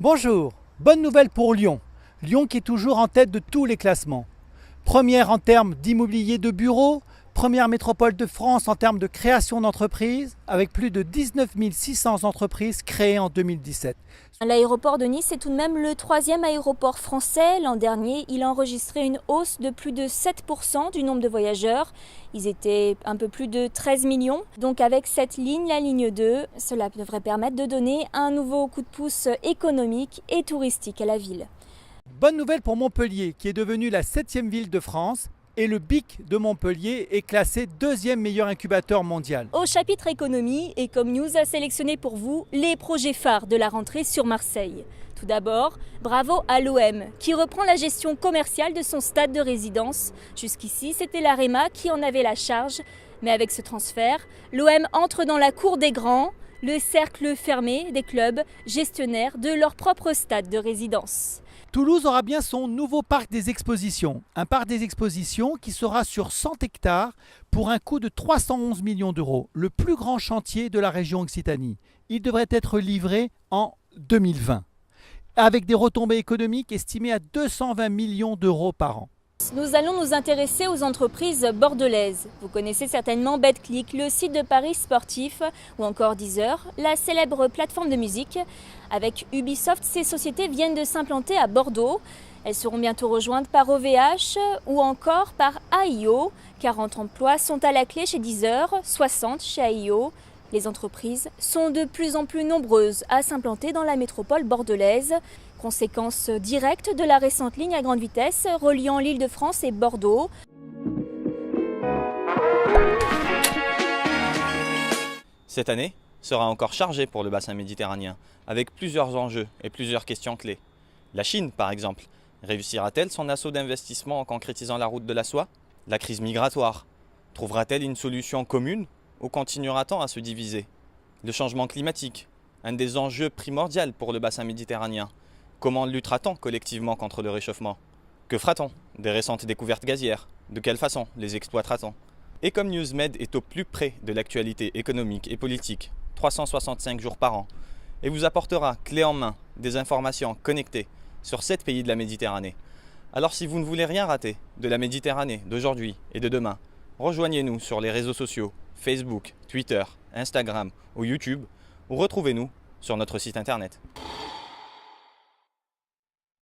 Bonjour, bonne nouvelle pour Lyon. Lyon qui est toujours en tête de tous les classements. Première en termes d'immobilier de bureaux, première métropole de France en termes de création d'entreprises, avec plus de 19 600 entreprises créées en 2017. L'aéroport de Nice est tout de même le troisième aéroport français. L'an dernier, il a enregistré une hausse de plus de 7% du nombre de voyageurs. Ils étaient un peu plus de 13 millions. Donc avec cette ligne, la ligne 2, cela devrait permettre de donner un nouveau coup de pouce économique et touristique à la ville. Bonne nouvelle pour Montpellier, qui est devenue la 7e ville de France. Et le BIC de Montpellier est classé 2e meilleur incubateur mondial. Au chapitre économie, Ecom News a sélectionné pour vous les projets phares de la rentrée sur Marseille. Tout d'abord, bravo à l'OM qui reprend la gestion commerciale de son stade de résidence. Jusqu'ici, c'était l'Arema qui en avait la charge. Mais avec ce transfert, l'OM entre dans la cour des grands, le cercle fermé des clubs gestionnaires de leur propre stade de résidence. Toulouse aura bien son nouveau parc des expositions. Un parc des expositions qui sera sur 100 hectares pour un coût de 311 millions d'euros. Le plus grand chantier de la région Occitanie. Il devrait être livré en 2020. Avec des retombées économiques estimées à 220 millions d'euros par an. Nous allons nous intéresser aux entreprises bordelaises. Vous connaissez certainement BetClick, le site de paris sportif, ou encore Deezer, la célèbre plateforme de musique. Avec Ubisoft, ces sociétés viennent de s'implanter à Bordeaux. Elles seront bientôt rejointes par OVH ou encore par AIO. 40 emplois sont à la clé chez Deezer, 60 chez AIO. Les entreprises sont de plus en plus nombreuses à s'implanter dans la métropole bordelaise. Conséquence directe de la récente ligne à grande vitesse reliant l'Île-de-France et Bordeaux. Cette année sera encore chargée pour le bassin méditerranéen, avec plusieurs enjeux et plusieurs questions clés. La Chine, par exemple, réussira-t-elle son assaut d'investissement en concrétisant la route de la soie? La crise migratoire, trouvera-t-elle une solution commune ou continuera-t-on à se diviser? Le changement climatique, un des enjeux primordiaux pour le bassin méditerranéen. Comment luttera-t-on collectivement contre le réchauffement? Que fera-t-on des récentes découvertes gazières? De quelle façon les exploitera-t-on? Ecom News Med est au plus près de l'actualité économique et politique, 365 jours par an, et vous apportera clé en main des informations connectées sur 7 pays de la Méditerranée. Alors si vous ne voulez rien rater de la Méditerranée d'aujourd'hui et de demain, rejoignez-nous sur les réseaux sociaux, Facebook, Twitter, Instagram ou YouTube, ou retrouvez-nous sur notre site internet.